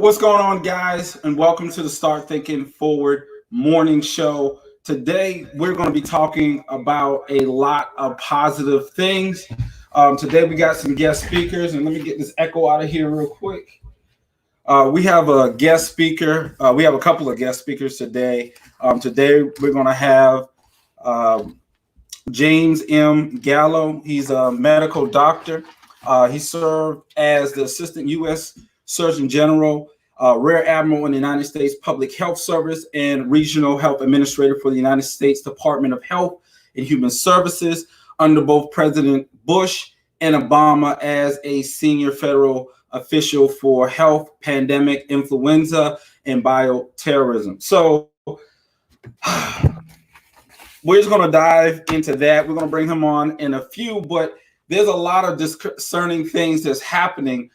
What's going on, guys? And welcome to the Start Thinking Forward morning show. Today, we're going to be talking about a lot of positive things. Today, we got some guest speakers, and let me get this echo out of here real quick. We have a guest speaker. We have a couple of guest speakers today. Today, we're going to have James M. Gallo. He's a medical doctor. He served as the Assistant U.S. Surgeon General, Rear Admiral in the United States Public Health Service, and Regional Health Administrator for the United States Department of Health and Human Services under both President Bush and Obama as a senior federal official for health, pandemic, influenza, and bioterrorism. So we're just going to dive into that. We're going to bring him on in a few, but there's a lot of discerning things that's happening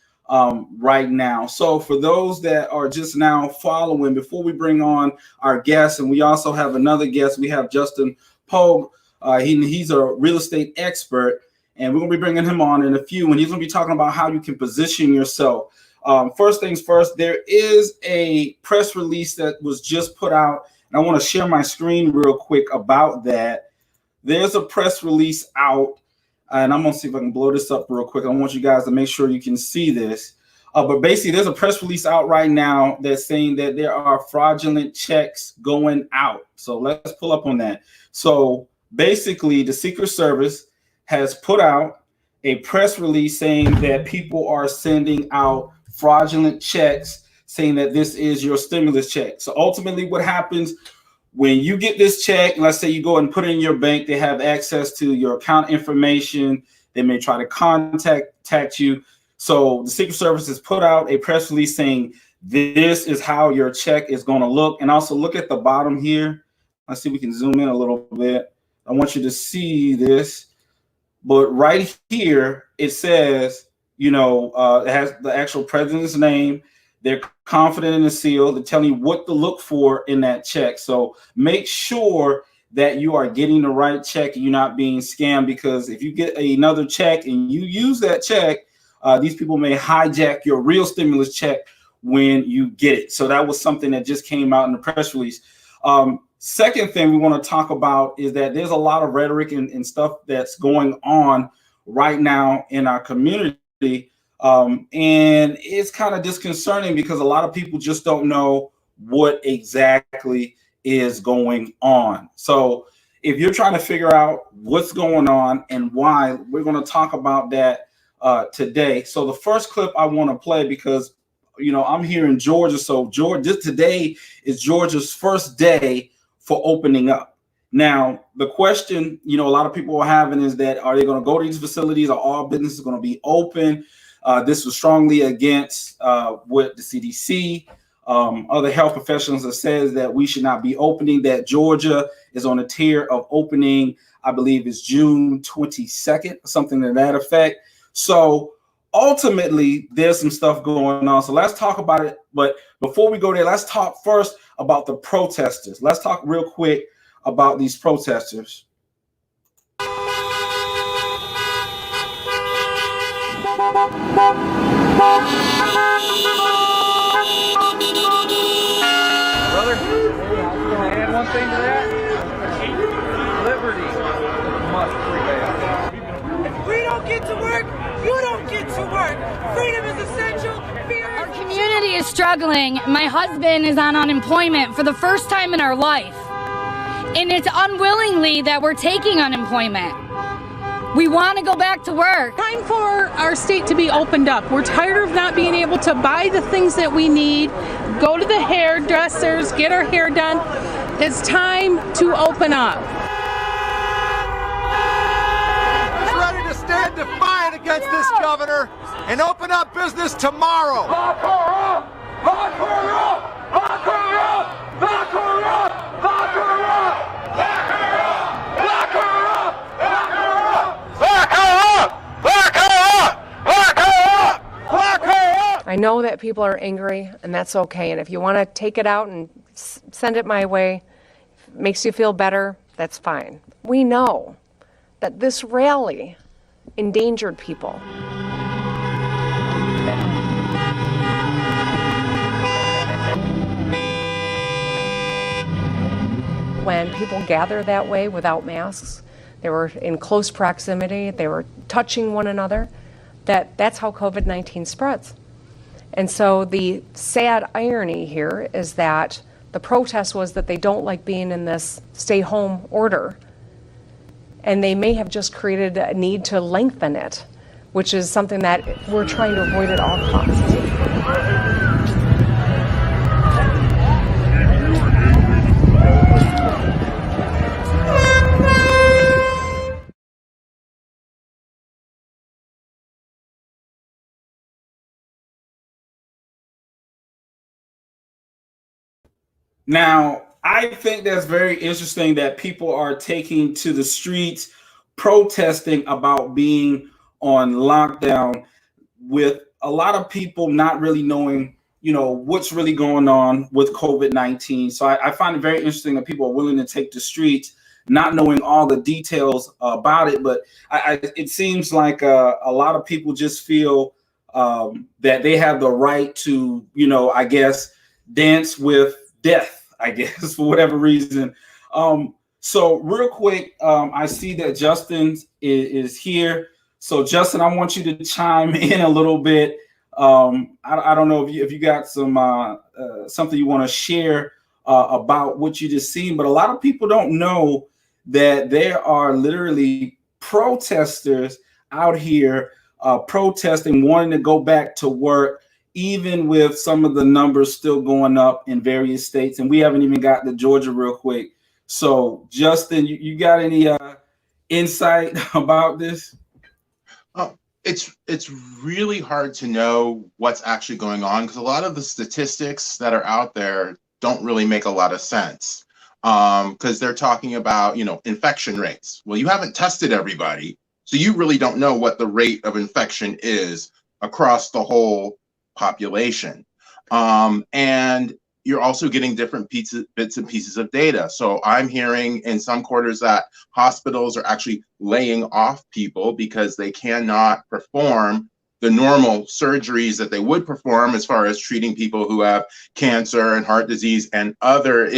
right now. So for those that are just now following, before we bring on our guests, and we also have another guest, we have Justin Pogue. He's a real estate expert, and we're going to be bringing him on in a few, and he's going to be talking about how you can position yourself. First things first, there is a press release that was just put out, and I want to share my screen real quick about that. There's a press release out. And I'm going to see if I can blow this up real quick. I want you guys to make sure you can see this. But basically, there's a press release out right now that's saying that there are fraudulent checks going out. So let's pull up on that. So basically, the Secret Service has put out a press release saying that people are sending out fraudulent checks, saying that this is your stimulus check. So ultimately, what happens when you get this check, let's say you go and put it in your bank, they have access to your account information. They may try to contact you. So the Secret Service has put out a press release saying this is how your check is going to look. And also look at the bottom here. Let's see if we can zoom in a little bit. I want you to see this. But right here, it says, it has the actual president's name. They're confident in the seal. They're telling you what to look for in that check. So make sure that you are getting the right check and you're not being scammed, because if you get another check and you use that check, these people may hijack your real stimulus check when you get it. So that was something that just came out in the press release. Second thing we want to talk about is that there's a lot of rhetoric and stuff that's going on right now in our community. And it's kind of disconcerting because a lot of people just don't know what exactly is going on. So if you're trying to figure out what's going on and why, we're going to talk about that today. So the first clip I want to play, because I'm here in Georgia. So today is Georgia's first day for opening up. Now, the question, a lot of people are having is that, are they going to go to these facilities? Are all businesses going to be open? This was strongly against what the CDC, other health professionals have said that we should not be opening, that Georgia is on a tier of opening, I believe it's June 22nd, something to that effect. So ultimately, there's some stuff going on. So let's talk about it. But before we go there, let's talk first about the protesters. Let's talk real quick about these protesters. Brother, can I add one thing to that? Liberty must prevail. If we don't get to work, you don't get to work. Freedom is essential. Our community is struggling. My husband is on unemployment for the first time in our life. And it's unwillingly that we're taking unemployment. We want to go back to work. Time for our state to be opened up. We're tired of not being able to buy the things that we need, go to the hairdressers, get our hair done. It's time to open up. We're ready to stand defiant against this governor and open up business tomorrow. Lock her up! Lock her up! Lock her up! Lock her up! Lock her up! Lock her up! Lock her up! Lock her up! Lock her up! Lock her up! Lock her up! Lock her up! I know that people are angry, and that's okay. And if you want to take it out and send it my way, if it makes you feel better, that's fine. We know that this rally endangered people. when people gather that way without masks, they were in close proximity, they were touching one another, that's how COVID-19 spreads. And so the sad irony here is that the protest was that they don't like being in this stay-home order, and they may have just created a need to lengthen it, which is something that we're trying to avoid at all costs. Now, I think that's very interesting that people are taking to the streets protesting about being on lockdown, with a lot of people not really knowing, what's really going on with COVID-19. So I find it very interesting that people are willing to take the streets, not knowing all the details about it. But it seems like a lot of people just feel that they have the right to, I guess, dance with death, I guess, for whatever reason. So real quick, I see that Justin is here. So Justin, I want you to chime in a little bit. I don't know if you got some something you want to share about what you just seen, but a lot of people don't know that there are literally protesters out here protesting, wanting to go back to work, even with some of the numbers still going up in various states. And we haven't even got to Georgia real quick. So Justin, you got any insight about this? It's really hard to know what's actually going on, because a lot of the statistics that are out there don't really make a lot of sense, because they're talking about, infection rates. Well, you haven't tested everybody, so you really don't know what the rate of infection is across the whole population. And you're also getting different bits and pieces of data. So I'm hearing in some quarters that hospitals are actually laying off people because they cannot perform the normal surgeries that they would perform as far as treating people who have cancer and heart disease and other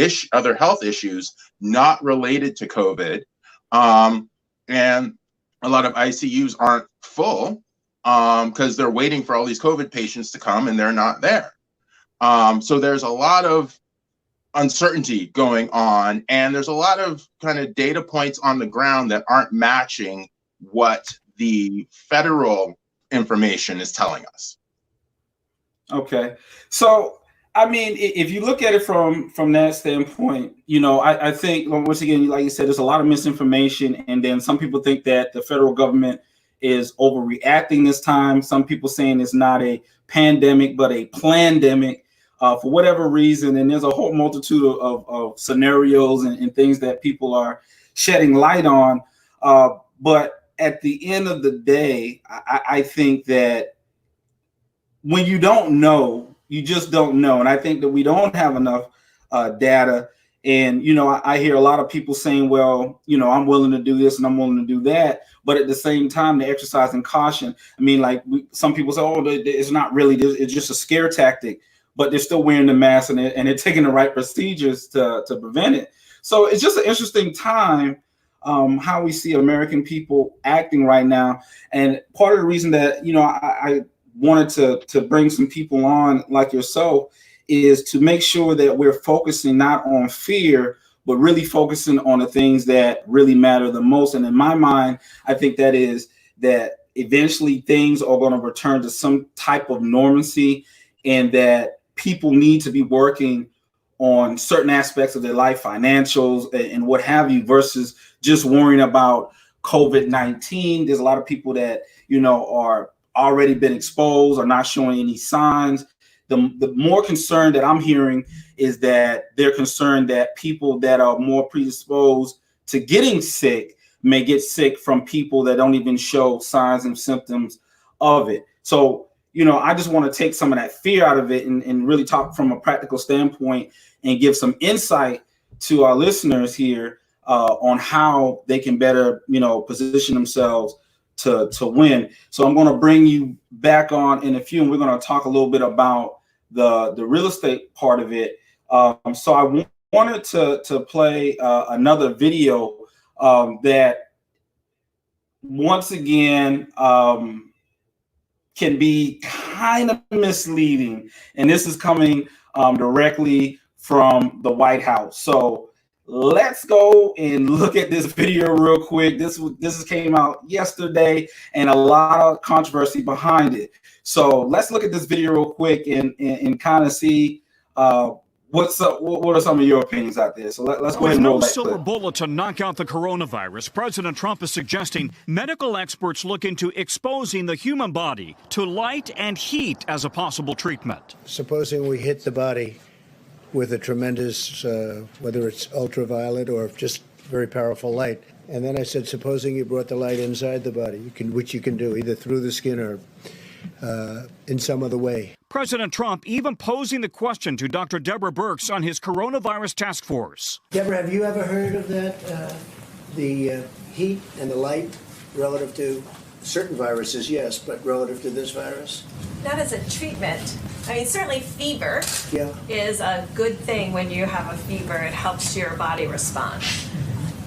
health issues not related to COVID. And a lot of ICUs aren't full because they're waiting for all these COVID patients to come and they're not there. So there's a lot of uncertainty going on, and there's a lot of kind of data points on the ground that aren't matching what the federal information is telling us. Okay. So, I mean, if you look at it from that standpoint, I think, once again, like you said, there's a lot of misinformation. And then some people think that the federal government is overreacting this time. Some people saying it's not a pandemic, but a plandemic. For whatever reason, and there's a whole multitude of scenarios and things that people are shedding light on. But at the end of the day, I think that when you don't know, you just don't know. And I think that we don't have enough data. And, I hear a lot of people saying, well, I'm willing to do this and I'm willing to do that. But at the same time, they're exercising caution. I mean, like some people say, oh, it's not really, it's just a scare tactic. But they're still wearing the mask and they're taking the right procedures to prevent it. So it's just an interesting time how we see American people acting right now. And part of the reason that, I wanted to bring some people on like yourself is to make sure that we're focusing not on fear, but really focusing on the things that really matter the most. And in my mind, I think that is that eventually things are going to return to some type of normalcy, and that people need to be working on certain aspects of their life, financials and what have you, versus just worrying about COVID-19. There's a lot of people that, are already been exposed, are not showing any signs. The more concern that I'm hearing is that they're concerned that people that are more predisposed to getting sick may get sick from people that don't even show signs and symptoms of it. So, I just want to take some of that fear out of it and really talk from a practical standpoint and give some insight to our listeners here on how they can better, position themselves to win. So I'm going to bring you back on in a few, and we're going to talk a little bit about the real estate part of it. So I want wanted to play another video that once again can be kind of misleading, and this is coming directly from the White House. So let's go and look at this video real quick. This came out yesterday, and a lot of controversy behind it. So let's look at this video real quick and kind of see what's up. What are some of your opinions out there? So let's go ahead and roll that clip. With no silver bullet to knock out the coronavirus, President Trump is suggesting medical experts look into exposing the human body to light and heat as a possible treatment. Supposing we hit the body with a tremendous, whether it's ultraviolet or just very powerful light. And then I said, supposing you brought the light inside the body, which you can do either through the skin or in some other way. President Trump even posing the question to Dr. Deborah Birx on his coronavirus task force. Deborah, have you ever heard of that? The heat and the light relative to certain viruses, yes, but relative to this virus? Not as a treatment. I mean, certainly fever is a good thing. When you have a fever, it helps your body respond.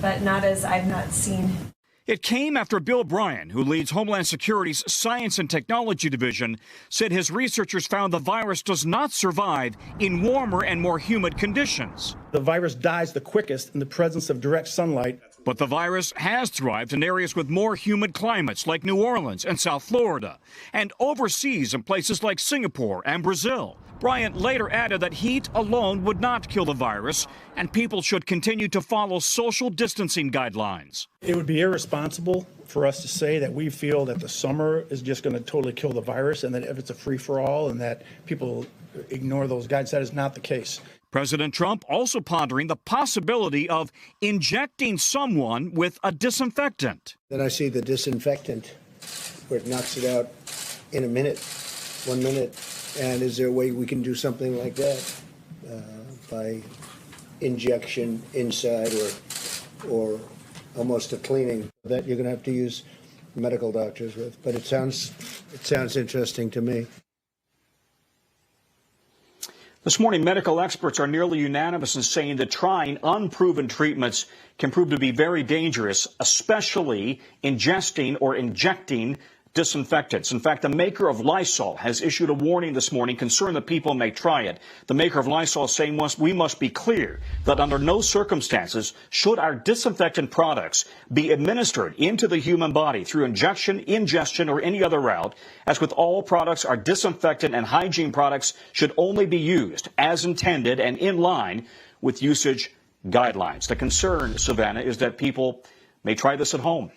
But not as I've not seen. It came after Bill Bryan, who leads Homeland Security's Science and Technology Division, said his researchers found the virus does not survive in warmer and more humid conditions. The virus dies the quickest in the presence of direct sunlight. But the virus has thrived in areas with more humid climates like New Orleans and South Florida, and overseas in places like Singapore and Brazil. Bryant later added that heat alone would not kill the virus, and people should continue to follow social distancing guidelines. It would be irresponsible for us to say that we feel that the summer is just going to totally kill the virus and that if it's a free-for-all and that people ignore those guidelines. That is not the case. President Trump also pondering the possibility of injecting someone with a disinfectant. Then I see the disinfectant where it knocks it out in a minute, 1 minute. And is there a way we can do something like that by injection inside or almost a cleaning that you're going to have to use medical doctors with? But it sounds interesting to me. This morning, medical experts are nearly unanimous in saying that trying unproven treatments can prove to be very dangerous, especially ingesting or injecting disinfectants. In fact, the maker of Lysol has issued a warning this morning concerned that people may try it. The maker of Lysol is saying we must be clear that under no circumstances should our disinfectant products be administered into the human body through injection, ingestion, or any other route. As with all products, our disinfectant and hygiene products should only be used as intended and in line with usage guidelines. The concern, Savannah, is that people may try this at home.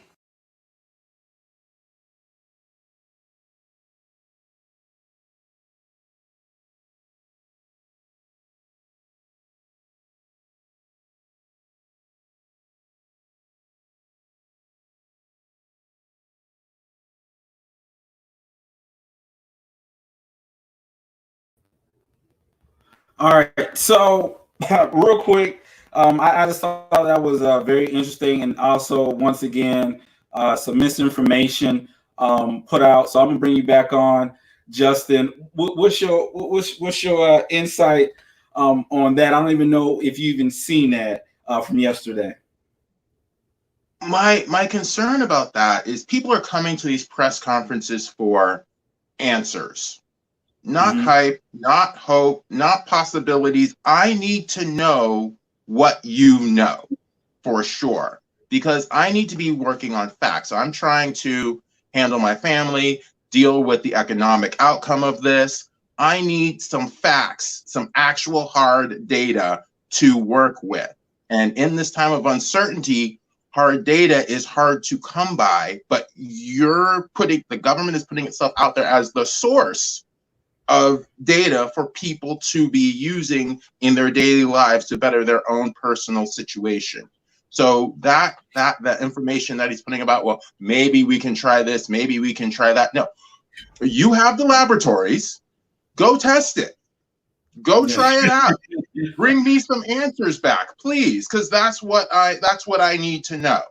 All right, so real quick, I just thought that was very interesting, and also once again some misinformation put out. So I'm gonna bring you back on, Justin. What's your insight on that? I don't even know if you even seen that from yesterday. My concern about that is people are coming to these press conferences for answers. Not hype, not hope, not possibilities. I need to know what you know for sure, because I need to be working on facts. I'm trying to handle my family, deal with the economic outcome of this. I need some facts, some actual hard data to work with. And in this time of uncertainty, hard data is hard to come by, but the government is putting itself out there as the source of data for people to be using in their daily lives to better their own personal situation. So that information that he's putting about, well, maybe we can try this, maybe we can try that. No, you have the laboratories, go test it, go try it out. Bring me some answers back, please, because that's what I need to know.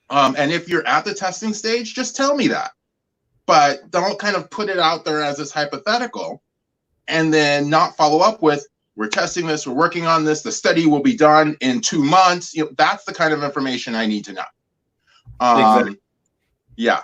And if you're at the testing stage, just tell me that. But don't kind of put it out there as this hypothetical and then not follow up with, we're testing this, we're working on this, the study will be done in 2 months. You know, that's the kind of information I need to know. Exactly. Yeah.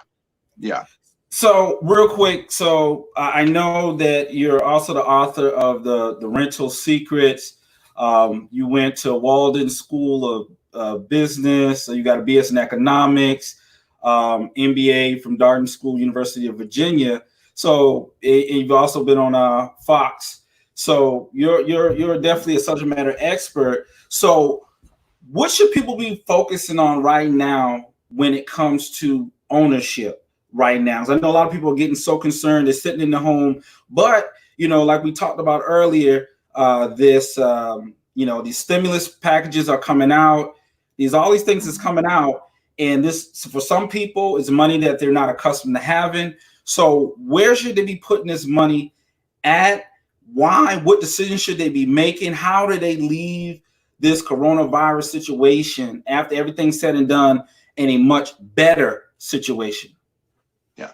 So real quick, so I know that you're also the author of the Rental Secrets. You went to Walden School of Business, so you got a BS in economics, MBA from Darden School, University of Virginia. So and you've also been on Fox. So you're definitely a subject matter expert. So what should people be focusing on right now when it comes to ownership right now? Because I know a lot of people are getting so concerned, they're sitting in the home, but like we talked about earlier, these stimulus packages are coming out. All these things is coming out, and this for some people is money that they're not accustomed to having. So where should they be putting this money at? Why? What decisions should they be making? How do they leave this coronavirus situation after everything's said and done in a much better situation? Yeah,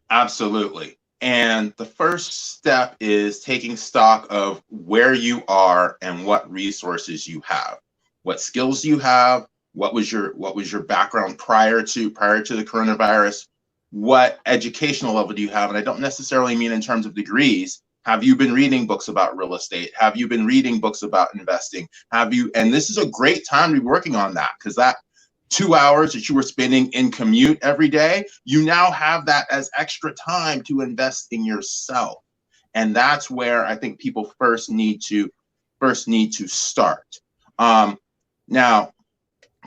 absolutely. And the first step is taking stock of where you are and what resources you have, what skills you have, what was your background prior to the coronavirus, what educational level do you have? And I don't necessarily mean in terms of degrees. Have you been reading books about real estate? Have you been reading books about investing? And this is a great time to be working on that, because that 2 hours that you were spending in commute every day, you now have that as extra time to invest in yourself. And that's where I think people first need to start. Now,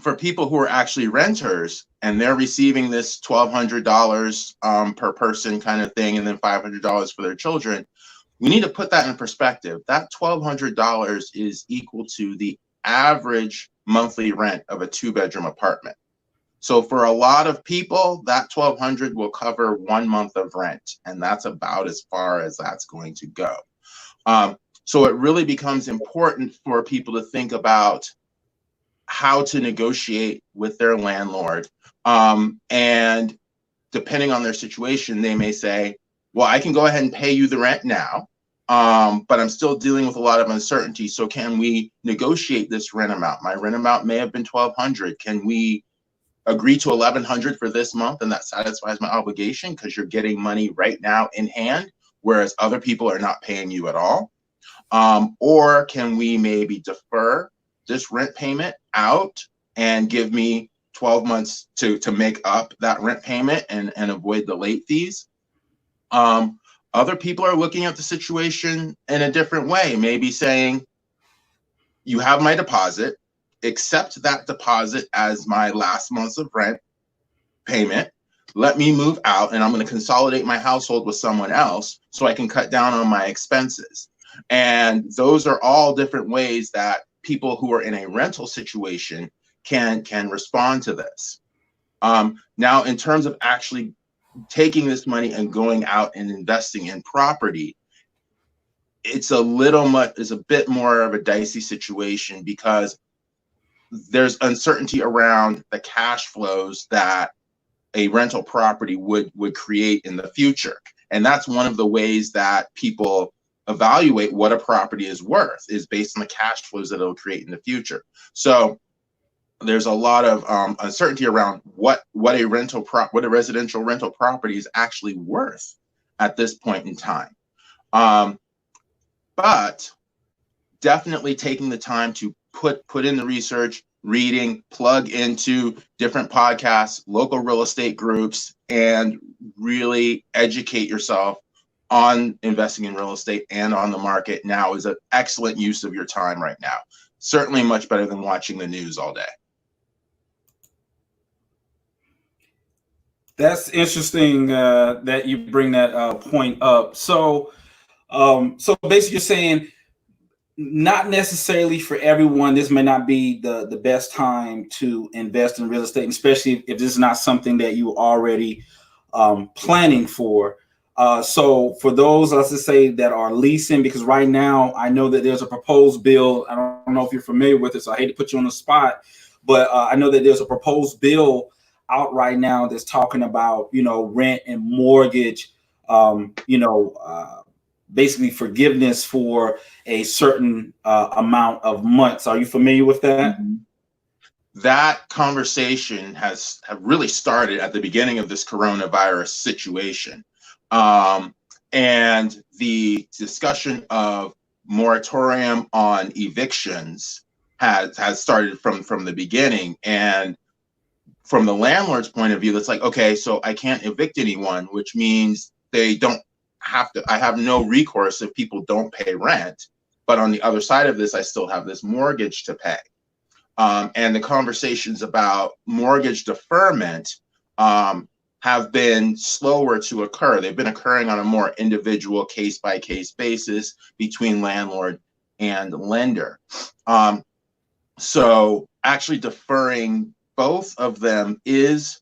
for people who are actually renters and they're receiving this $1,200 per person kind of thing, and then $500 for their children, we need to put that in perspective. That $1,200 is equal to the average monthly rent of a 2-bedroom apartment. So for a lot of people, that $1,200 will cover 1 month of rent, and that's about as far as that's going to go. So it really becomes important for people to think about how to negotiate with their landlord. And depending on their situation, they may say, well, I can go ahead and pay you the rent now, but I'm still dealing with a lot of uncertainty. So can we negotiate this rent amount? My rent amount may have been $1,200. Can we agree to $1,100 for this month, and that satisfies my obligation because you're getting money right now in hand, whereas other people are not paying you at all? Or can we maybe defer this rent payment out and give me 12 months to make up that rent payment and avoid the late fees? Other people are looking at the situation in a different way, maybe saying, you have my deposit, accept that deposit as my last month's of rent payment. Let me move out, and I'm going to consolidate my household with someone else so I can cut down on my expenses. And those are all different ways that people who are in a rental situation can respond to this. Now, in terms of actually taking this money and going out and investing in property, it's a bit more of a dicey situation because there's uncertainty around the cash flows that a rental property would create in the future. And that's one of the ways that people evaluate what a property is worth, is based on the cash flows that it'll create in the future. So there's a lot of uncertainty around what a residential rental property is actually worth at this point in time. But definitely taking the time to put in the research, reading, plug into different podcasts, local real estate groups, and really educate yourself on investing in real estate and on the market now is an excellent use of your time right now. Certainly much better than watching the news all day. That's interesting that you bring that point up. So basically you're saying not necessarily for everyone, this may not be the best time to invest in real estate, especially if this is not something that you already planning for. So for those, let's just say, that are leasing, because right now I know that there's a proposed bill. I don't know if you're familiar with it, so I hate to put you on the spot, but I know that there's a proposed bill out right now that's talking about, rent and mortgage, basically forgiveness for a certain amount of months. Are you familiar with that? That conversation have really started at the beginning of this coronavirus situation. And the discussion of moratorium on evictions has started from the beginning. And from the landlord's point of view, it's like, okay, so I can't evict anyone, which means they don't have to, I have no recourse if people don't pay rent. But on the other side of this, I still have this mortgage to pay. And the conversations about mortgage deferment have been slower to occur. They've been occurring on a more individual case-by-case basis between landlord and lender. So actually deferring both of them is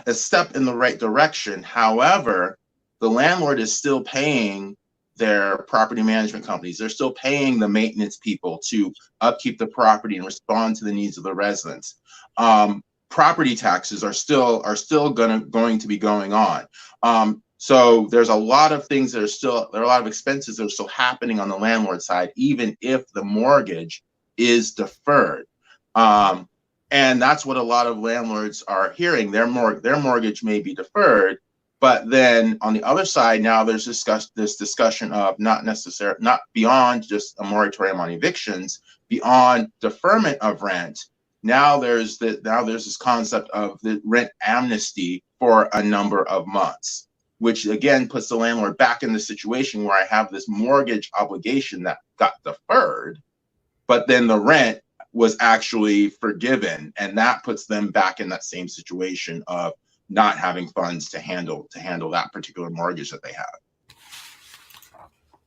a step in the right direction. However, the landlord is still paying their property management companies. They're still paying the maintenance people to upkeep the property and respond to the needs of the residents. Property taxes are still going to be going on. So there's a lot of things that there are a lot of expenses that are still happening on the landlord side, even if the mortgage is deferred. And that's what a lot of landlords are hearing. Their mortgage may be deferred, but then on the other side, now there's this discussion of not beyond just a moratorium on evictions, beyond deferment of rent. Now there's this concept of the rent amnesty for a number of months, which again puts the landlord back in the situation where I have this mortgage obligation that got deferred, but then the rent was actually forgiven, and that puts them back in that same situation of not having funds to handle that particular mortgage that they have.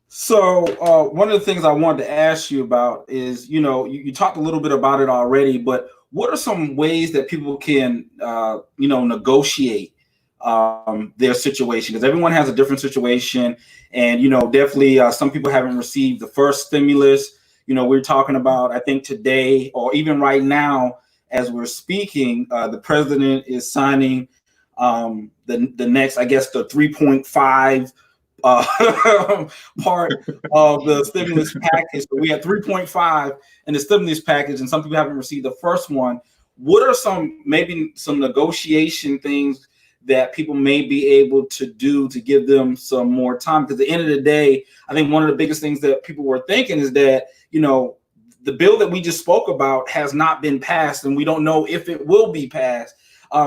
So one of the things I wanted to ask you about is, you talked a little bit about it already, but what are some ways that people can, negotiate their situation? Because everyone has a different situation, and definitely some people haven't received the first stimulus. We're talking about, I think today, or even right now, as we're speaking, the president is signing the next, I guess, the 3.5 part of the stimulus package. So we had 3.5 in the stimulus package, and some people haven't received the first one. What are maybe some negotiation things that people may be able to do to give them some more time? Because at the end of the day, I think one of the biggest things that people were thinking is that, the bill that we just spoke about has not been passed, and we don't know if it will be passed.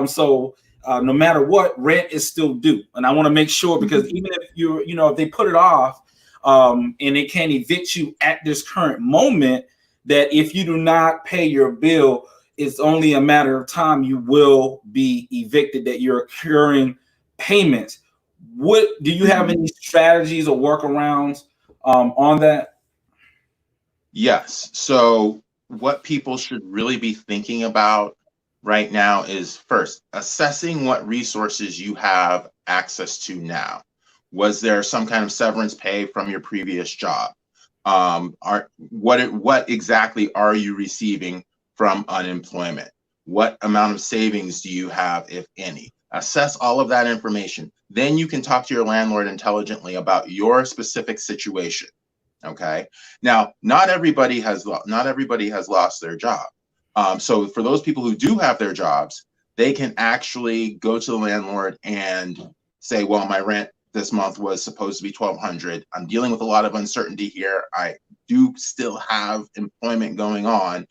So no matter what, rent is still due. And I want to make sure, because even if if they put it off and they can't evict you at this current moment, that if you do not pay your bill, it's only a matter of time you will be evicted, that you're accruing payments. What do you have any strategies or workarounds on that? Yes. So what people should really be thinking about right now is, first, assessing what resources you have access to now. Was there some kind of severance pay from your previous job? What exactly are you receiving from unemployment? What amount of savings do you have, if any? Assess all of that information. Then you can talk to your landlord intelligently about your specific situation. Okay. Now, not everybody has lost their job. So for those people who do have their jobs, they can actually go to the landlord and say, well, my rent this month was supposed to be $1,200. I'm dealing with a lot of uncertainty here. I do still have employment going on.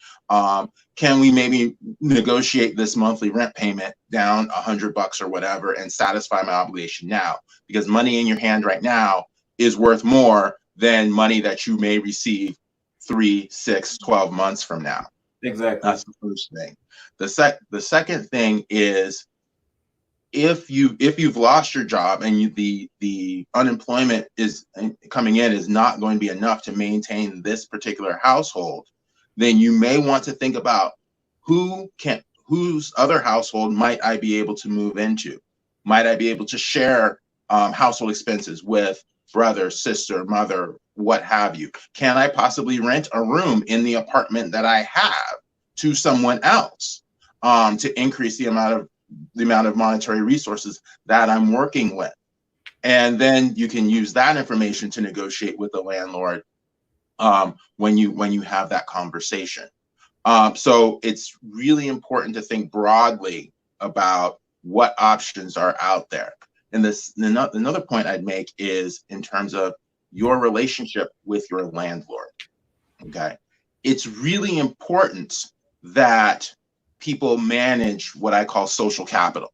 Can we maybe negotiate this monthly rent payment down $100 or whatever and satisfy my obligation now? Because money in your hand right now is worth more than money that you may receive 3, 6, 12 months from now. Exactly. That's the first thing. The second thing is, if you've lost your job and the unemployment is coming in is not going to be enough to maintain this particular household, then you may want to think about whose other household might I be able to move into? Might I be able to share household expenses with brother, sister, mother, what have you? Can I possibly rent a room in the apartment that I have to someone else to increase the amount of monetary resources that I'm working with? And then you can use that information to negotiate with the landlord when you have that conversation. So it's really important to think broadly about what options are out there. And another point I'd make is in terms of your relationship with your landlord. Okay, it's really important that people manage what I call social capital.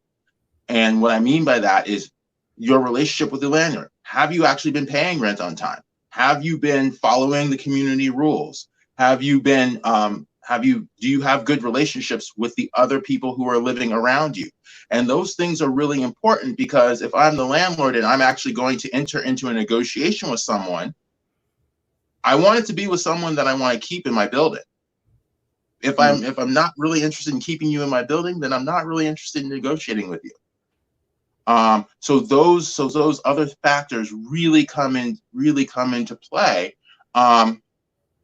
And what I mean by that is your relationship with the landlord. Have you actually been paying rent on time? Have you been following the community rules? Have you been do you have good relationships with the other people who are living around you? And those things are really important, because if I'm the landlord and I'm actually going to enter into a negotiation with someone, I want it to be with someone that I want to keep in my building. If I'm not really interested in keeping you in my building, then I'm not really interested in negotiating with you. So those other factors really come into play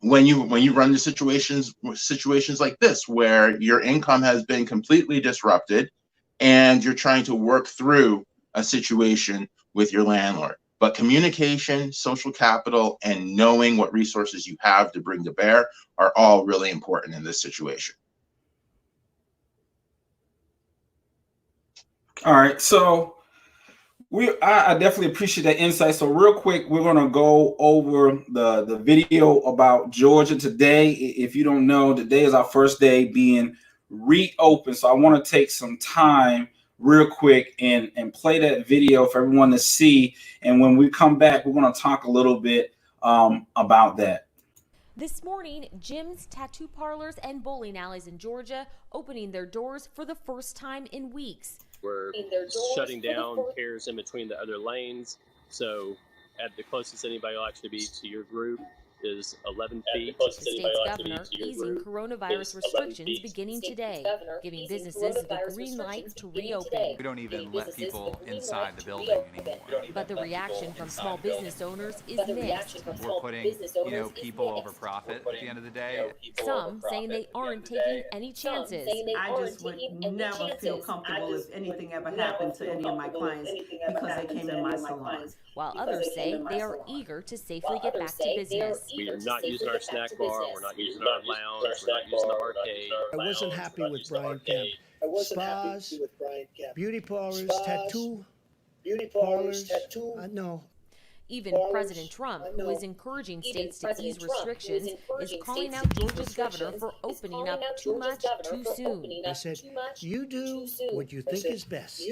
when you run into situations like this, where your income has been completely disrupted and you're trying to work through a situation with your landlord. But communication, social capital, and knowing what resources you have to bring to bear are all really important in this situation. All right, so I definitely appreciate that insight. So real quick, we're going to go over the video about Georgia today. If you don't know, today is our first day being reopened. So I want to take some time real quick and play that video for everyone to see. And when we come back, we're going to talk a little bit about that. This morning, gyms, tattoo parlors, and bowling alleys in Georgia opening their doors for the first time in weeks. We're shutting down pairs in between the other lanes, so at the closest anybody will actually be to your group is 11 feet. The state's governor easing coronavirus restrictions beginning today, giving businesses the green light to reopen. We don't even let people inside the building anymore. But the reaction from small business owners is mixed. We're putting, people over profit at the end of the day. Some saying they aren't taking any chances. I just would never feel comfortable if anything ever happened to any of my clients because they came in my salon. While others say they are eager to safely get back to business. We are not using our snack bar, we're not using our lounge, we're not using the arcade. I wasn't happy with Brian Kemp. Spas, beauty parlors, tattoo parlors, no. Even President Trump, who is encouraging states to ease restrictions, is calling out Georgia's governor for opening up too much too soon. I said, you do what you think is best.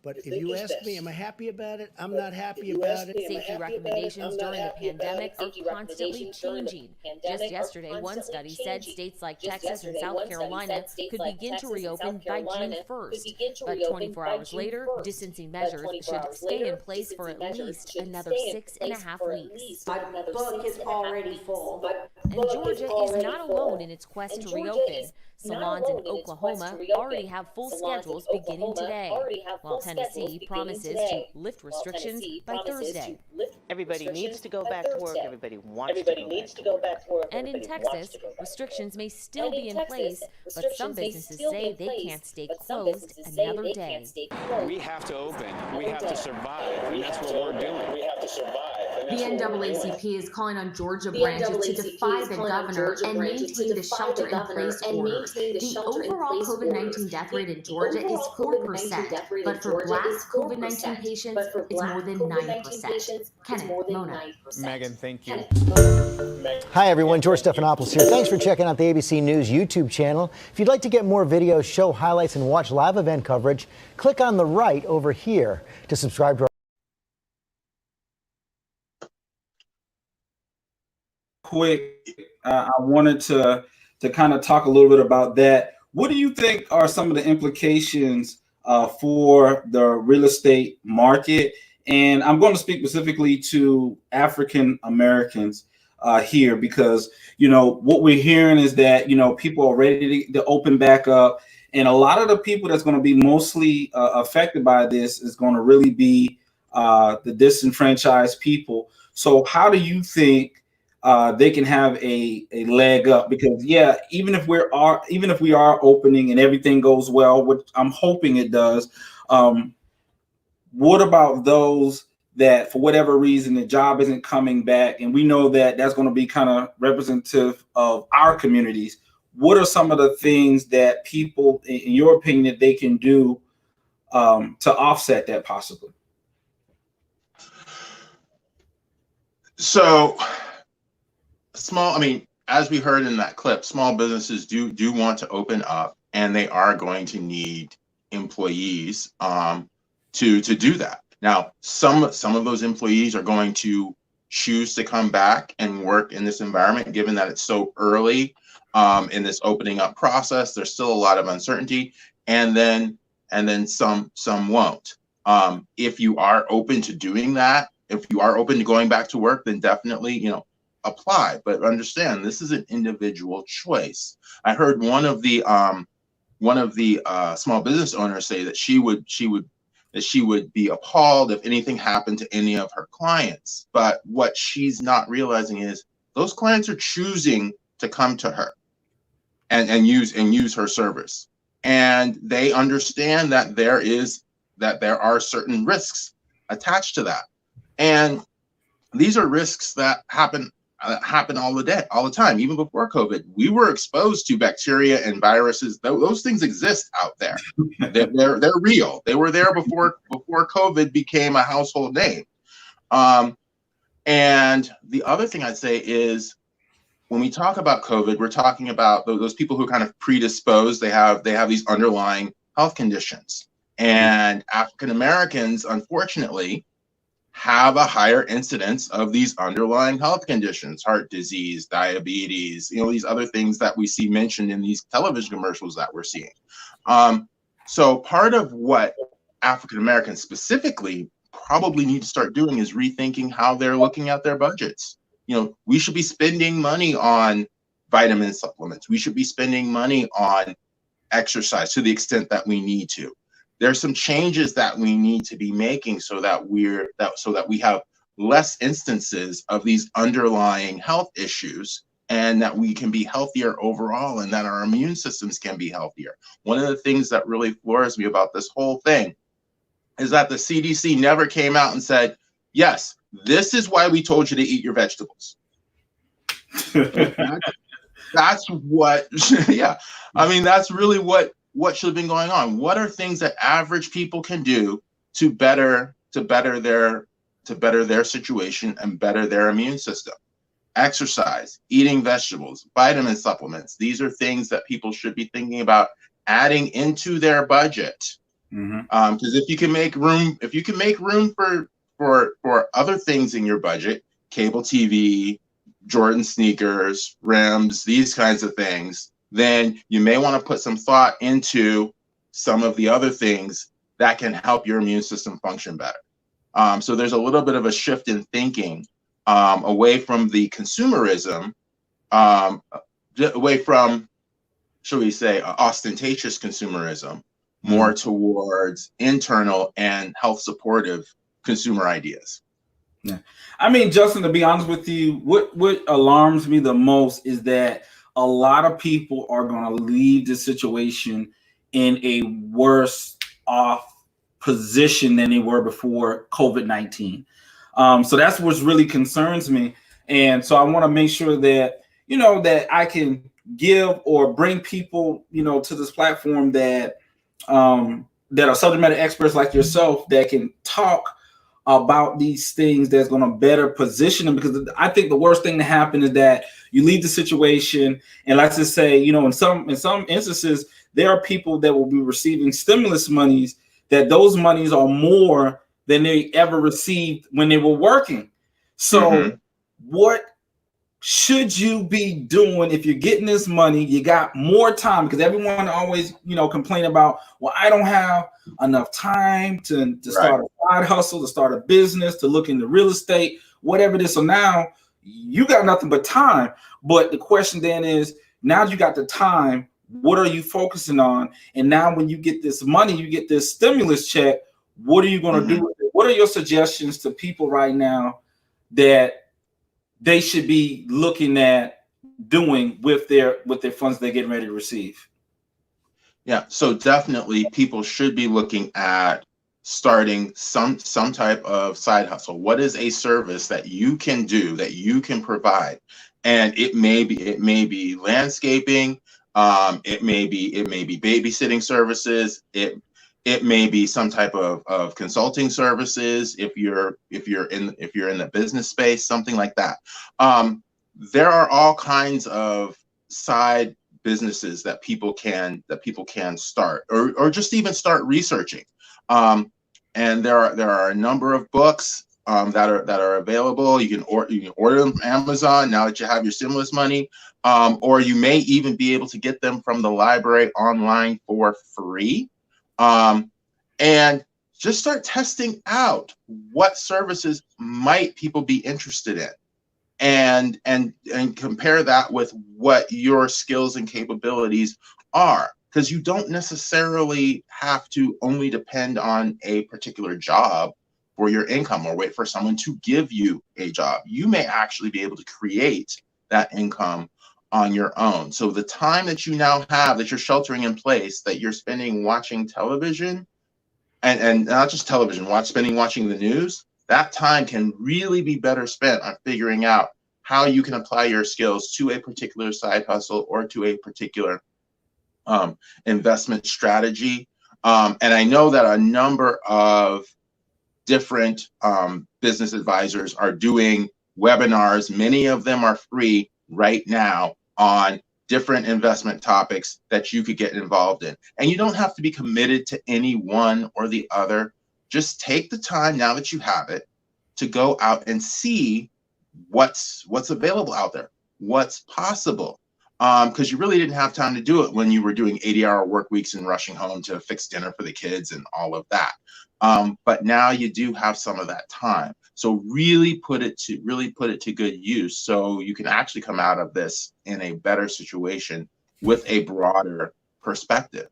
But if you ask me, am I happy about it? I'm not happy about it. Safety recommendations during the pandemic are constantly changing. Just yesterday, one study said states like Texas and South Carolina could begin to reopen by June 1st. But 24 hours later, distancing measures should stay in place for at least another 6.5 weeks. My book is already full. And Georgia is not alone in its quest to reopen. Salons in Oklahoma already have full schedules beginning today, while Tennessee promises to lift restrictions by Thursday. Everybody needs to go back to work. Everybody wants to go back to work. And in Texas, restrictions may still be in place, but some businesses say they can't stay closed another day. We have to open. We have to survive, and that's what we're doing. We have to survive. The NAACP is calling on Georgia branches to defy the governor and maintain the shelter-in-place orders. The overall COVID-19 death rate in Georgia is 4%, but for Black COVID-19 patients, it's more than 9%. Kenneth, Mona. Megan, thank you. Hi, everyone. George Stephanopoulos here. Thanks for checking out the ABC News YouTube channel. If you'd like to get more videos, show highlights, and watch live event coverage, click on the right over here to subscribe to our quick. I wanted to kind of talk a little bit about that. What do you think are some of the implications for the real estate market? And I'm going to speak specifically to African Americans here, because, what we're hearing is that, people are ready to open back up. And a lot of the people that's going to be mostly affected by this is going to really be the disenfranchised people. So how do you think they can have a leg up? Because even if we are opening and everything goes well, which I'm hoping it does, what about those that for whatever reason the job isn't coming back, and we know that that's going to be kind of representative of our communities? What are some of the things that people, in your opinion, that they can do to offset that possibly? So as we heard in that clip, small businesses do want to open up, and they are going to need employees to do that. Now, some of those employees are going to choose to come back and work in this environment, given that it's so early in this opening up process. There's still a lot of uncertainty, and then some won't. If you are open to doing that, if you are open to going back to work, then definitely, apply. But understand, this is an individual choice. I heard one of the small business owners say that she would be appalled if anything happened to any of her clients. But what she's not realizing is those clients are choosing to come to her and use her service, and they understand that there are certain risks attached to that. And these are risks that happen all the time. Even before COVID, we were exposed to bacteria and viruses. Those things exist out there. They're real. They were there before COVID became a household name. And the other thing I'd say is, when we talk about COVID, we're talking about those people who are kind of predisposed. They have these underlying health conditions, and African Americans, unfortunately, have a higher incidence of these underlying health conditions: heart disease, diabetes, these other things that we see mentioned in these television commercials that we're seeing. So part of what African Americans specifically probably need to start doing is rethinking how they're looking at their budgets. We should be spending money on vitamin supplements. We should be spending money on exercise to the extent that we need to. There's some changes that we need to be making so that we have less instances of these underlying health issues, and that we can be healthier overall, and that our immune systems can be healthier. One of the things that really floors me about this whole thing is that the CDC never came out and said, yes, this is why we told you to eat your vegetables. That's what, yeah. That's really what should have been going on. What are things that average people can do to better their situation and better their immune system? Exercise, eating vegetables, vitamin supplements. These are things that people should be thinking about adding into their budget. Because if you can make room for other things in your budget, cable TV, Jordan sneakers, rims, these kinds of things, then you may want to put some thought into some of the other things that can help your immune system function better. So there's a little bit of a shift in thinking away from the consumerism, away from, shall we say, ostentatious consumerism, more towards internal and health supportive consumer ideas. Yeah. Justin, to be honest with you, what alarms me the most is that a lot of people are going to leave this situation in a worse off position than they were before COVID-19. So that's what really concerns me. And so I want to make sure that, that I can give or bring people, to this platform that are subject matter experts like yourself that can talk about these things that's going to better position them. Because I think the worst thing to happen is that you leave the situation, and let's just say, in some instances, there are people that will be receiving stimulus monies, that those monies are more than they ever received when they were working. So what should you be doing if you're getting this money? You got more time, because everyone always, complain about, well, I don't have enough time to start a side hustle, to start a business, to look into real estate, whatever it is. So now you got nothing but time. But the question then is, now you got the time, what are you focusing on? And now when you get this money, you get this stimulus check, what are you going to do with it? What are your suggestions to people right now that they should be looking at doing with their funds they're getting ready to receive? Yeah, so definitely people should be looking at starting some type of side hustle. What is a service that you can do, that you can provide? And it may be landscaping, it may be babysitting services, it may be some type of consulting services if you're in the business space, something like that. There are all kinds of side businesses that people can start, or just even start researching. And there are a number of books that are available. You can order them from Amazon now that you have your stimulus money, or you may even be able to get them from the library online for free. And just start testing out what services might people be interested in, and compare that with what your skills and capabilities are. Because you don't necessarily have to only depend on a particular job for your income, or wait for someone to give you a job. You may actually be able to create that income on your own. So the time that you now have, that you're sheltering in place, that you're spending watching television, and not just television, watching the news, that time can really be better spent on figuring out how you can apply your skills to a particular side hustle or to a particular investment strategy. And I know that a number of different business advisors are doing webinars. Many of them are free right now on different investment topics that you could get involved in. And you don't have to be committed to any one or the other. Just take the time, now that you have it, to go out and see what's available out there, what's possible. Because you really didn't have time to do it when you were doing 80-hour work weeks and rushing home to fix dinner for the kids and all of that. But now you do have some of that time. So really put it to good use, so you can actually come out of this in a better situation with a broader perspective.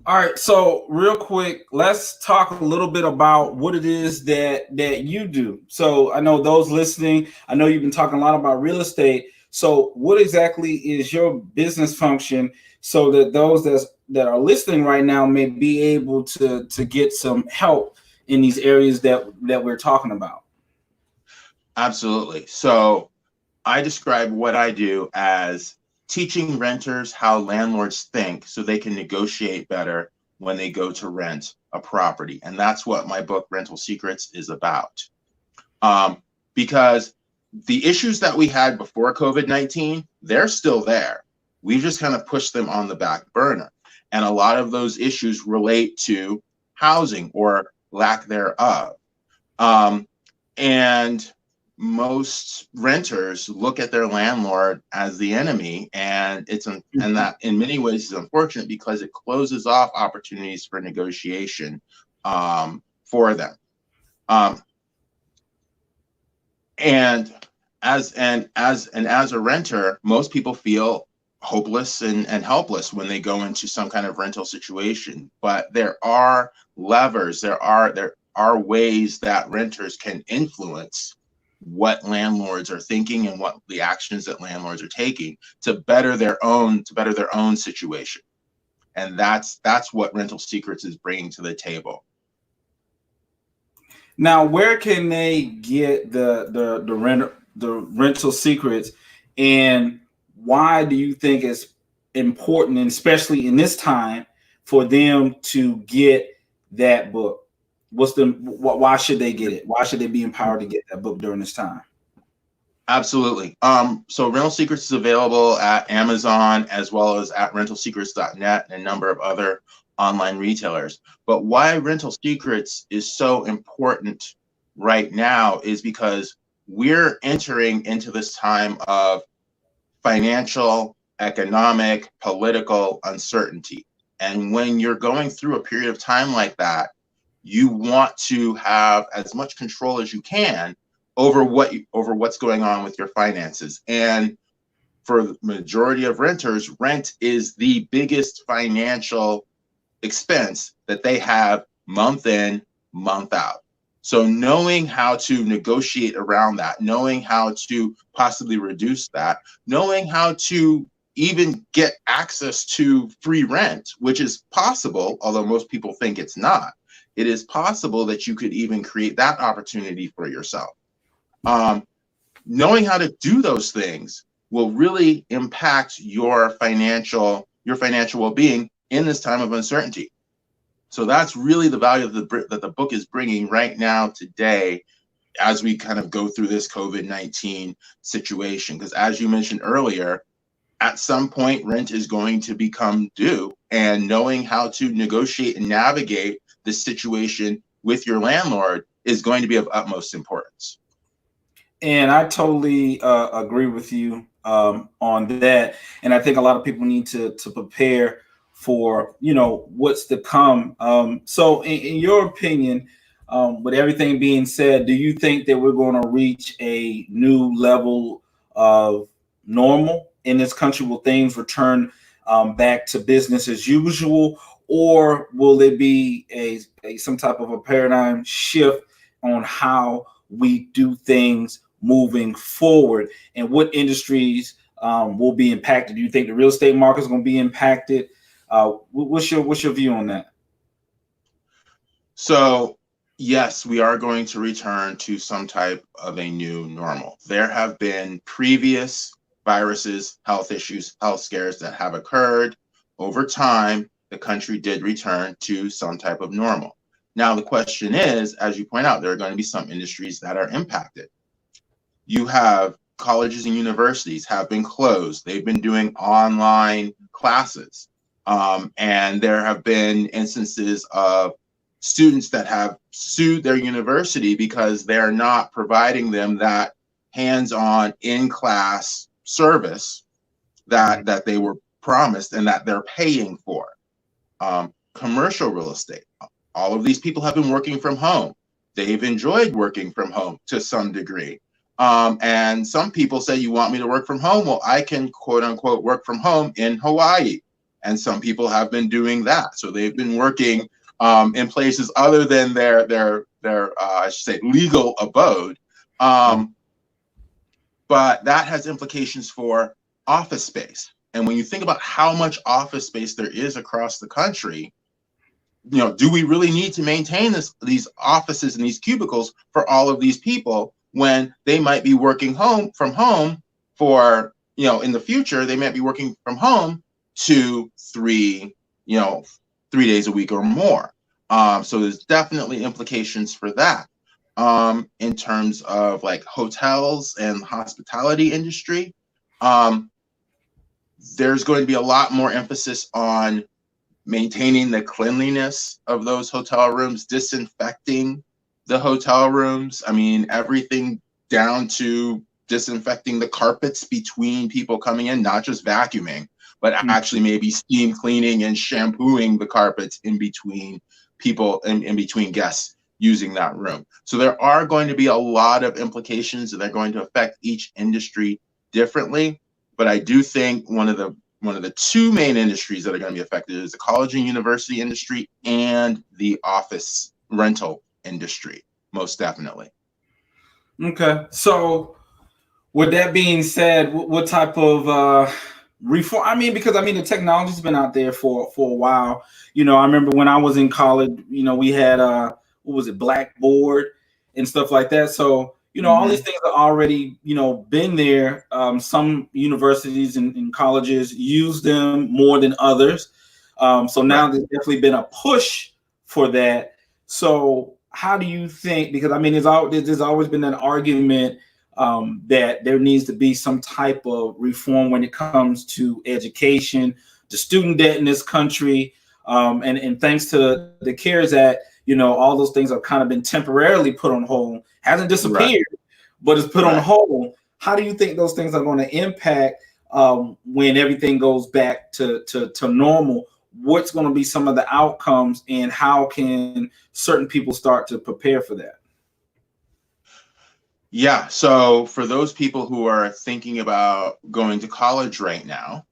All right, so real quick, let's talk a little bit about what it is that you do. So I know those listening, I know you've been talking a lot about real estate. So what exactly is your business function, so that those that are listening right now may be able to get some help in these areas that we're talking about? Absolutely. So I describe what I do as teaching renters how landlords think, so they can negotiate better when they go to rent a property. And that's what my book, Rental Secrets, is about. Because the issues that we had before COVID-19, they're still there. We just kind of pushed them on the back burner. And a lot of those issues relate to housing or lack thereof. And most renters look at their landlord as the enemy, and and that in many ways is unfortunate, because it closes off opportunities for negotiation for them. And as a renter, most people feel hopeless and helpless when they go into some kind of rental situation. But there are levers, there are ways that renters can influence what landlords are thinking and what the actions that landlords are taking to better their own situation. And that's what Rental Secrets is bringing to the table. Now, where can they get the Rental Secrets, and why do you think it's important, and especially in this time, for them to get that book? Why should they get it? Why should they be empowered to get that book during this time? Absolutely. So Rental Secrets is available at Amazon, as well as at rentalsecrets.net and a number of other online retailers. But why Rental Secrets is so important right now is because we're entering into this time of financial, economic, political uncertainty. And when you're going through a period of time like that, you want to have as much control as you can over what's going on with your finances. And for the majority of renters, rent is the biggest financial expense that they have month in, month out. So knowing how to negotiate around that, knowing how to possibly reduce that, knowing how to even get access to free rent, which is possible, although most people think it's not. it is possible that you could even create that opportunity for yourself. Knowing how to do those things will really impact your financial well-being in this time of uncertainty. So that's really the value of that the book is bringing right now today, as we kind of go through this COVID-19 situation. Because as you mentioned earlier, at some point rent is going to become due, and knowing how to negotiate and navigate this situation with your landlord is going to be of utmost importance. And I totally agree with you on that. And I think a lot of people need to prepare for, what's to come. So in your opinion, with everything being said, do you think that we're going to reach a new level of normal in this country? Will things return back to business as usual, or will there be some type of a paradigm shift on how we do things moving forward, and what industries will be impacted? Do you think the real estate market is going to be impacted? What's your view on that? So yes, we are going to return to some type of a new normal. There have been previous viruses, health issues, health scares that have occurred. Over time, the country did return to some type of normal. Now, the question is, as you point out, there are going to be some industries that are impacted. You have colleges and universities have been closed. They've been doing online classes. And there have been instances of students that have sued their university because they're not providing them that hands-on in-class service that they were promised and that they're paying for. Commercial real estate. All of these people have been working from home. They've enjoyed working from home to some degree. And some people say, you want me to work from home? Well, I can quote unquote work from home in Hawaii. And some people have been doing that. So they've been working in places other than their I should say legal abode. But that has implications for office space. And when you think about how much office space there is across the country, do we really need to maintain these offices and these cubicles for all of these people when they might be working from home for, in the future, they might be working from home 2, 3 days a week or more. So there's definitely implications for that. In terms of like hotels and hospitality industry, there's going to be a lot more emphasis on maintaining the cleanliness of those hotel rooms, disinfecting the hotel rooms. I mean, everything down to disinfecting the carpets between people coming in, not just vacuuming, but actually maybe steam cleaning and shampooing the carpets in between people and in between guests using that room. So there are going to be a lot of implications, and they're going to affect each industry differently. But I do think one of the two main industries that are going to be affected is the college and university industry and the office rental industry, most definitely. Okay. So with that being said, what type of reform? Because the technology's been out there for a while. I remember when I was in college, we had Blackboard and stuff like that. So, all these things are already, been there. Some universities and colleges use them more than others. So now there's definitely been a push for that. So how do you think, because there's always been an argument that there needs to be some type of reform when it comes to education, the student debt in this country, and thanks to the CARES Act, all those things have kind of been temporarily put on hold. Hasn't disappeared, but it's put on hold. How do you think those things are going to impact when everything goes back to normal? What's going to be some of the outcomes, and how can certain people start to prepare for that? Yeah, so for those people who are thinking about going to college right now,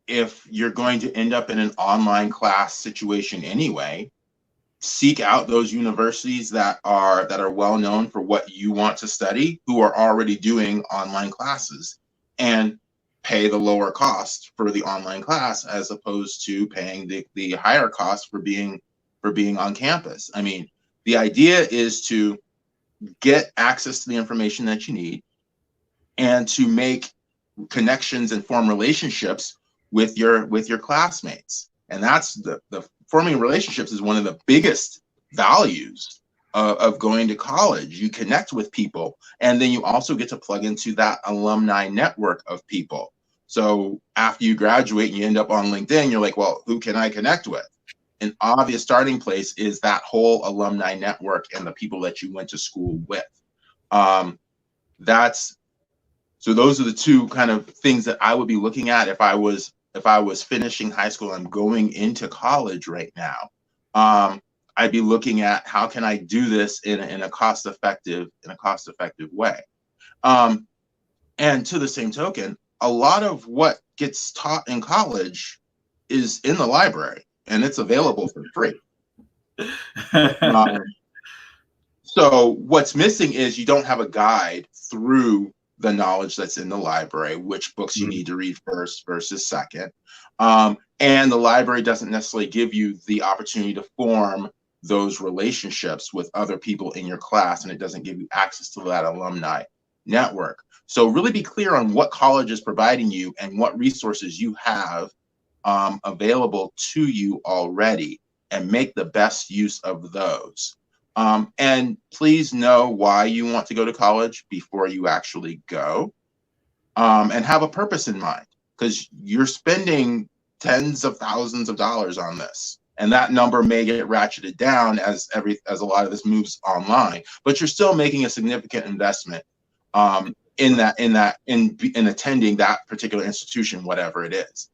if you're going to end up in an online class situation anyway, seek out those universities that are well known for what you want to study, who are already doing online classes, and pay the lower cost for the online class as opposed to paying the higher cost for for being on campus. I mean, the idea is to get access to the information that you need and to make connections and form relationships with your classmates. And that's the forming relationships is one of the biggest values of going to college. You connect with people, and then you also get to plug into that alumni network of people. So after you graduate and you end up on LinkedIn, you're like, well, who can I connect with? An obvious starting place is that whole alumni network and the people that you went to school with. So those are the two kind of things that I would be looking at if I was finishing high school and going into college right now. I'd be looking at how can I do this in a cost-effective way. And to the same token, a lot of what gets taught in college is in the library, and it's available for free. So what's missing is you don't have a guide through the knowledge that's in the library, which books you need to read first versus second. And the library doesn't necessarily give you the opportunity to form those relationships with other people in your class, and it doesn't give you access to that alumni network. So really be clear on what college is providing you and what resources you have available to you already, and make the best use of those. And please know why you want to go to college before you actually go, and have a purpose in mind, because you're spending tens of thousands of dollars on this, and that number may get ratcheted down as a lot of this moves online, but you're still making a significant investment in attending that particular institution, whatever it is.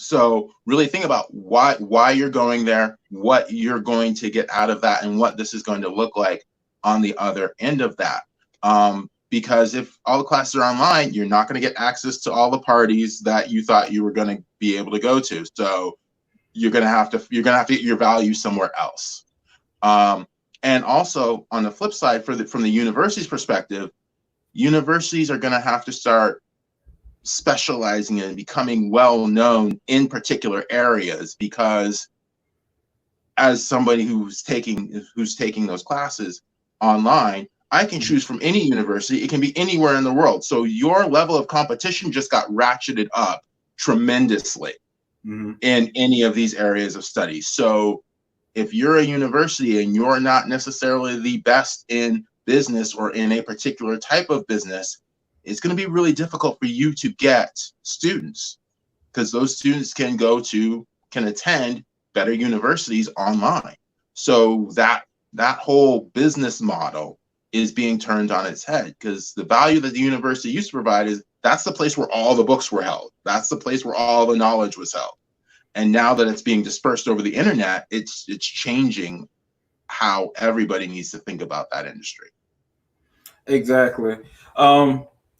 So really think about why you're going there, what you're going to get out of that, and what this is going to look like on the other end of that. Because if all the classes are online, you're not going to get access to all the parties that you thought you were going to be able to go to. So you're going to have to get your value somewhere else. And also on the flip side, from the university's perspective, universities are going to have to start specializing and becoming well known in particular areas, because as somebody who's taking those classes online, I can choose from any university. It can be anywhere in the world. So your level of competition just got ratcheted up tremendously in any of these areas of study. So if you're a university and you're not necessarily the best in business or in a particular type of business, it's going to be really difficult for you to get students, because those students can attend better universities online. So that whole business model is being turned on its head, because the value that the university used to provide is that's the place where all the books were held. That's the place where all the knowledge was held. And now that it's being dispersed over the internet, it's changing how everybody needs to think about that industry. Exactly.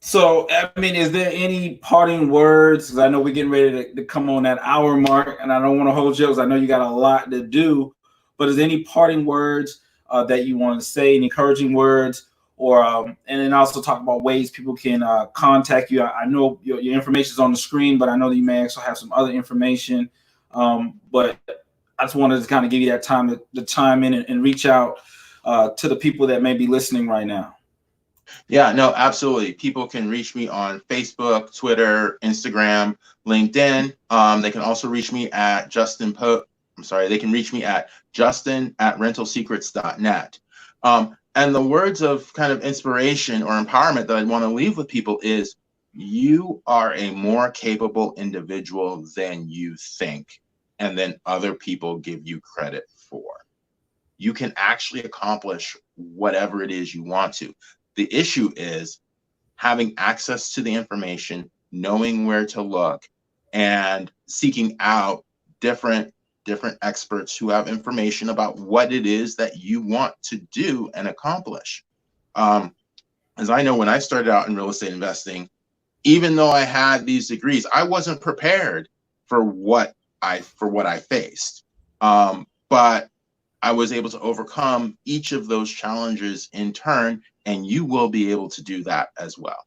So, I mean, is there any parting words? Because I know we're getting ready to come on that hour mark, and I don't want to hold you because I know you got a lot to do. But is there any parting words that you want to say, any encouraging words, or and then also talk about ways people can contact you? I know your information is on the screen, but I know that you may also have some other information. But I just wanted to kind of give you that time to chime in and reach out to the people that may be listening right now. Yeah, no, absolutely. People can reach me on Facebook, Twitter, Instagram, LinkedIn. They can also reach me at they can reach me at justin@rentalsecrets.net. And the words of kind of inspiration or empowerment that I want to leave with people is, you are a more capable individual than you think, and then other people give you credit for. You can actually accomplish whatever it is you want to. The issue is having access to the information, knowing where to look, and seeking out different experts who have information about what it is that you want to do and accomplish. As I know, when I started out in real estate investing, even though I had these degrees, I wasn't prepared for what I faced. But I was able to overcome each of those challenges in turn, and you will be able to do that as well.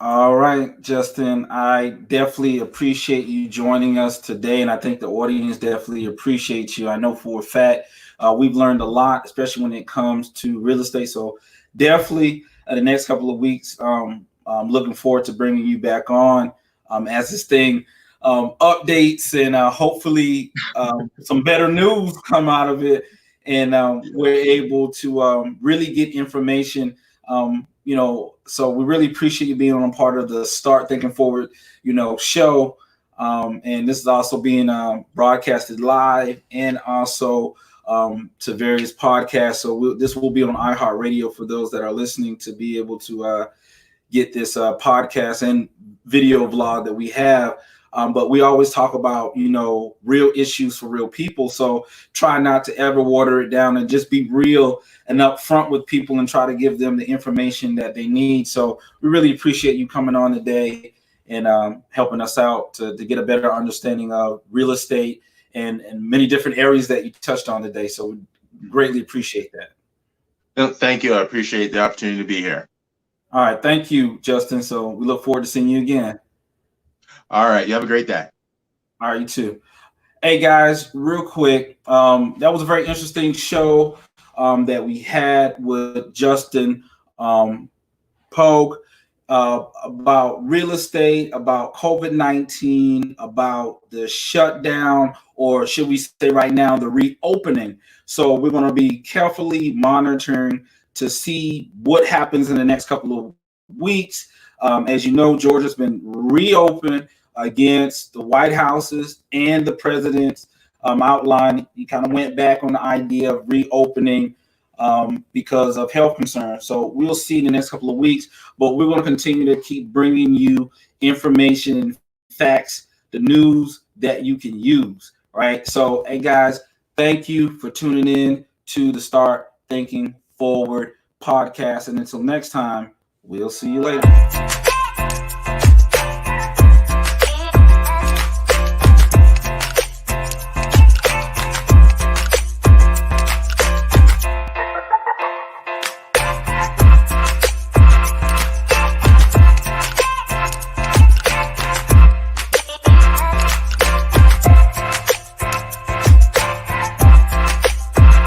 All right, Justin, I definitely appreciate you joining us today, and I think the audience definitely appreciates you. I know for a fact we've learned a lot, especially when it comes to real estate. So definitely the next couple of weeks, I'm looking forward to bringing you back on as this thing updates and hopefully some better news come out of it, and we're able to really get information. So we really appreciate you being on part of the Start Thinking Forward, show. And this is also being broadcasted live and also to various podcasts. So this will be on iHeartRadio for those that are listening to be able to get this podcast and video vlog that we have. But we always talk about, real issues for real people. So try not to ever water it down and just be real and upfront with people and try to give them the information that they need. So we really appreciate you coming on today and helping us out to get a better understanding of real estate and many different areas that you touched on today. So we greatly appreciate that. Thank you. I appreciate the opportunity to be here. All right. Thank you, Justin. So we look forward to seeing you again. All right. You have a great day. All right. You too. Hey, guys, real quick. That was a very interesting show that we had with Justin Pogue about real estate, about COVID-19, about the shutdown, or should we say right now, the reopening. So we're going to be carefully monitoring to see what happens in the next couple of weeks. As you know, Georgia's been reopened against the White House's and the president's outline. He kind of went back on the idea of reopening because of health concerns. So we'll see in the next couple of weeks, but we're going to continue to keep bringing you information, facts, the news that you can use, right? So, hey guys, thank you for tuning in to the Start Thinking Forward podcast. And until next time, we'll see you later.